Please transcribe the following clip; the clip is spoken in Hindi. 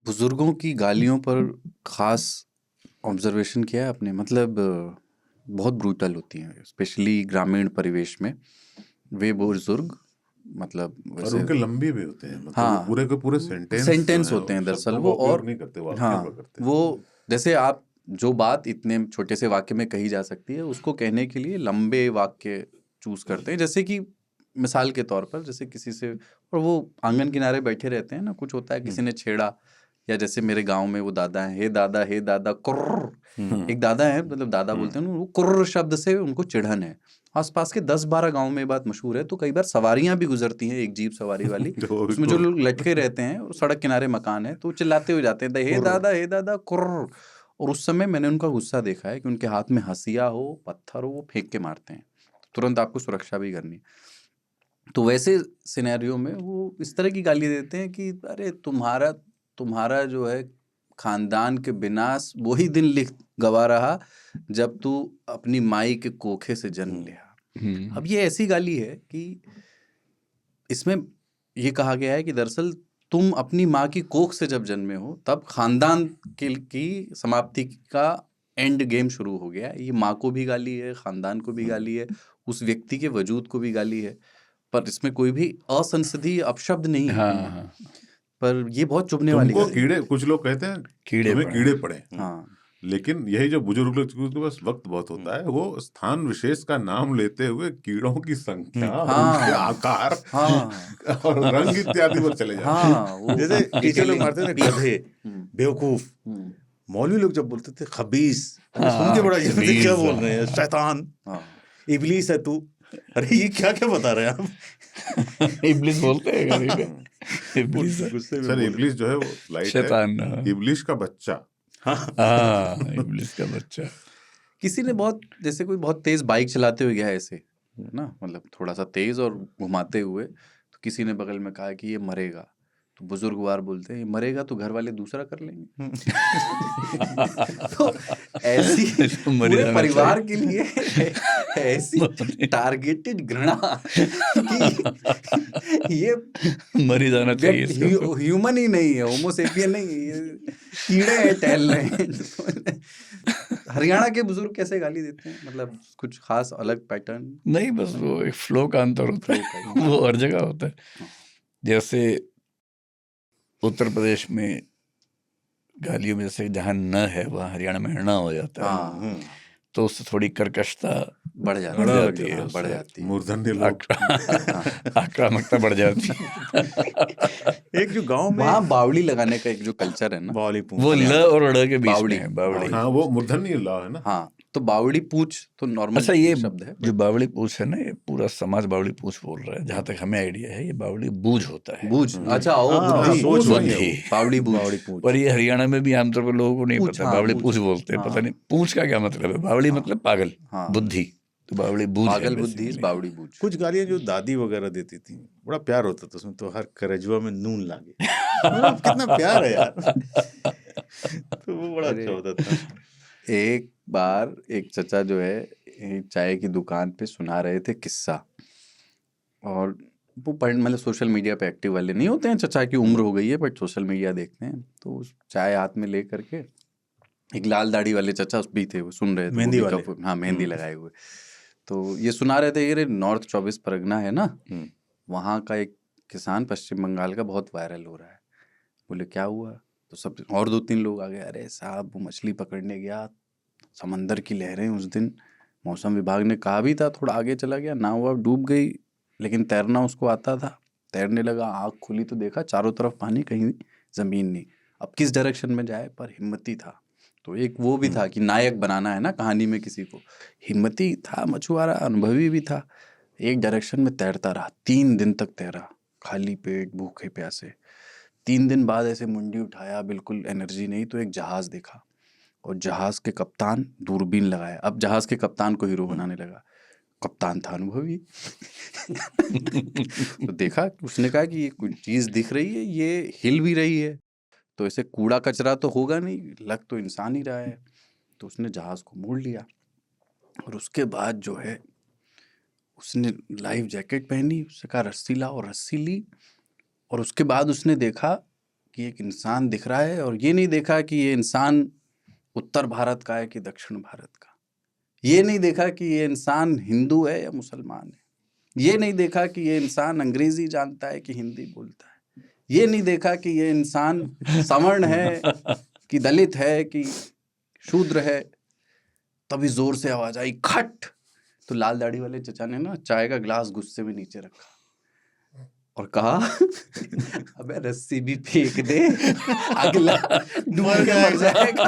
बुजुर्गों की गालियों पर खास ऑब्जर्वेशन किया है आपने? मतलब बहुत ब्रूटल होती हैं, स्पेशली ग्रामीण परिवेश में। वे बुजुर्ग मतलब और वैसे उनके लंबे भी होते हैं, मतलब वो हाँ, पूरे के पूरे सेंटेंस जो सेंटेंस हैं होते वो हैं दरअसल शब्दों का वो। उपयोग और नहीं करते, वाक्यों का हाँ, करते हैं। वो जैसे आप जो बात इतने छोटे से वाक्य में कही जा सकती है, उसको कहने के लिए लंबे वाक्य चूज करते हैं। जैसे कि मिसाल के तौर पर, जैसे किसी से, और वो आंगन किनारे बैठे रहते हैं ना, कुछ होता है किसी ने छेड़ा, या जैसे मेरे गांव में वो दादा है, हे दादा कुर्र। एक दादा है, मतलब दादा बोलते हैं, वो कुर्र शब्द से उनको चिढ़न है। आसपास के 10-12 गांव में ये बात मशहूर है। तो कई बार सवारियां भी गुजरती हैं, एक जीप सवारी वाली, तो वो भी उसमें जो लोग लटके रहते हैं और सड़क किनारे मकान है, तो वो चिल्लाते हुए जाते हैं, हे दादा कुर्र। और उस समय मैंने उनका गुस्सा देखा है कि उनके हाथ में हंसिया हो, पत्थर हो, वो फेंक के मारते हैं। तुरंत आपको सुरक्षा भी करनी है। तो वैसे सिनेरियो में वो इस तरह की गाली देते हैं कि अरे तुम्हारा तुम्हारा जो है खानदान के विनाश वही दिन लिख गवा रहा जब तू अपनी माई के कोखे से जन्म लिया। अब ये ऐसी गाली है कि इसमें ये कहा गया है कि दरअसल तुम अपनी माँ की कोख से जब जन्मे हो, तब खानदान की समाप्ति का एंड गेम शुरू हो गया। ये माँ को भी गाली है, खानदान को भी गाली है, उस व्यक्ति के वजूद को भी गाली है, पर इसमें कोई भी असंसदीय अपशब्द नहीं है। हाँ, पर ये बहुत चुभने वाली तुमको गाली है। कीड़े, कुछ लोग कहते हैं कीड़े तुम्हें पड़े। कीड़े पड़े। हाँ लेकिन यही जो बुजुर्ग लोग, क्योंकि उनके पास वक्त बहुत होता है, वो स्थान विशेष का नाम लेते हुए कीड़ों की संख्या और उनके हाँ आकार हाँ और रंग इत्यादि पर चले जाते हैं। हाँ, वो जैसे टीचर लोग डिटेलिंग। मारते थे ना, गधे, बेवकूफ। मौलवी लोग जब बोलते थे खबीस, अरे सुन के बड़ा अजीब लगता है, क्या बोल रहे हैं, शैतान, इबलीस है तू। अरे ये क्या क्या बता रहे हैं आप? इब्लिस बोलते हैं गाली में। इब्लिस गुस्से में सर बोले। इबलीस जो है वो लाइट है, शैतान। हाँ, इबलीस का बच्चा। इब्लिस का बच्चा। किसी ने बहुत, जैसे कोई बहुत तेज बाइक चलाते हुए गया है ऐसे, है ना, मतलब थोड़ा सा तेज और घुमाते हुए, तो किसी ने बगल में कहा कि ये मरेगा। तो बुजुर्गवार बोलते हैं, ये मरेगा तो घर वाले दूसरा कर लेंगे। तो ऐसी इसको मर पूरे जाना परिवार के चाहिए। लिए ऐसी टारगेटेड घृणा कि ये मर ही जाना चाहिए इसको तो। ह्यूमन ही नहीं है, होमोसेपियन नहीं है, ये कीड़े हैं, टहल रहे हैं। हरियाणा के बुजुर्ग कैसे गाली देते हैं, मतलब कुछ खास अलग पैटर्न? नहीं, बस वो एक फ्लो का अंतर होता है, वो हर जगह होता है। जैसे उत्तर प्रदेश में गालियों में से जहाँ न है वहाँ हरियाणा में ण हो जाता है, तो उससे थोड़ी कर्कशता बढ़ बढ़ जाती है, बढ़ जाती है। मूर्धन्य लोग। आक्रामकता बढ़ जाती है। एक जो गांव में वहाँ बावड़ी लगाने का एक जो कल्चर है ना, बावली पूंछ, वो ल और ड़ के बीच बावड़ी, में है, बावड़ी। हाँ वो मूर्धन्य लॉ है ना। हाँ, तो बावड़ी पूछ तो नॉर्मल अच्छा, ये शब्द है। जो बावड़ी पूछ है ना, ये पूरा समाज बावड़ी पूछ बोल रहा है, जहाँ तक हमें आइडिया है। ये बावड़ी बूझ होता है, बूझ, अच्छा, ओ हाँ, बुद्धि, सोच वही है बुद्धि। वो। बावड़ी बूझ। बावड़ी पूंछ। और ये हरियाणा में भी आमतौर पर लोगों को नहीं पूछ, पता, हाँ, बावड़ी पूछ। पूछ बोलते हैं, पता नहीं पूछ का क्या मतलब है। बावड़ी मतलब पागल, हाँ। बुद्धि, तो बावड़ी बूझ है पागल बुद्धि, basically। बावड़ी बूझ। कुछ गालियां जो दादी वगैरह देती थी, बड़ा प्यार होता था उसमें, तो हर करजवा में नून लागे। कितना प्यार है यार। तो वो बड़ा अच्छा होता था। एक बार एक चचा जो है चाय की दुकान पे सुना रहे थे किस्सा, और वो मतलब सोशल मीडिया पे एक्टिव वाले नहीं होते हैं, चचा की उम्र हो गई है बट सोशल मीडिया देखते हैं, तो उस चाय हाथ में ले करके एक लाल दाढ़ी वाले चचा उस भी थे, वो सुन रहे थे, मेहंदी वो भी वाले। हाँ, मेहंदी लगाए हुए। तो ये सुना रहे थे, ये नॉर्थ 24 परगना है ना, वहाँ का एक किसान पश्चिम बंगाल का बहुत वायरल हो रहा है। बोले क्या हुआ? तो सब और 2-3 लोग आ गए, अरे साहब वो मछली पकड़ने गया, समंदर की लहरें उस दिन, मौसम विभाग ने कहा भी था थोड़ा आगे चला गया, ना हुआ, डूब गई, लेकिन तैरना उसको आता था, तैरने लगा, आँख खुली तो देखा चारों तरफ पानी, कहीं ज़मीन नहीं, अब किस डायरेक्शन में जाए, पर हिम्मती था। तो एक वो भी था कि नायक बनाना है ना कहानी में किसी को, हिम्मती था मछुआरा, अनुभवी भी था, एक डायरेक्शन में तैरता रहा, 3 दिन तक तैरा, खाली पेट, भूखे प्यासे। 3 दिन बाद ऐसे मुंडी उठाया, बिल्कुल एनर्जी नहीं, तो एक जहाज देखा, और जहाज के कप्तान दूरबीन लगाया, अब जहाज के कप्तान को हीरो बनाने लगा, कप्तान था अनुभवी। तो देखा, उसने कहा कि ये कुछ चीज दिख रही है, ये हिल भी रही है, तो ऐसे कूड़ा कचरा तो होगा नहीं, लग तो इंसान ही रहा है। तो उसने जहाज को मोड़ लिया, और उसके बाद जो है उसने लाइफ जैकेट पहनी, उससे कहा रस्सी ला, और रस्सी ली, और उसके बाद उसने देखा कि एक इंसान दिख रहा है, और ये नहीं देखा कि ये इंसान उत्तर भारत का है कि दक्षिण भारत का। ये नहीं देखा कि ये इंसान हिंदू है या मुसलमान है। ये नहीं देखा कि ये इंसान अंग्रेजी जानता है कि हिंदी बोलता है। ये नहीं देखा कि ये इंसान सवर्ण है कि दलित है कि शूद्र है। तभी जोर से आवाज आई, खट। तो लाल दाढ़ी वाले चचा ने ना चाय का ग्लास गुस्से में नीचे रखा और कहा, अबे रस्सी भी फेंक दे, अगला डूब के मर जाएगा।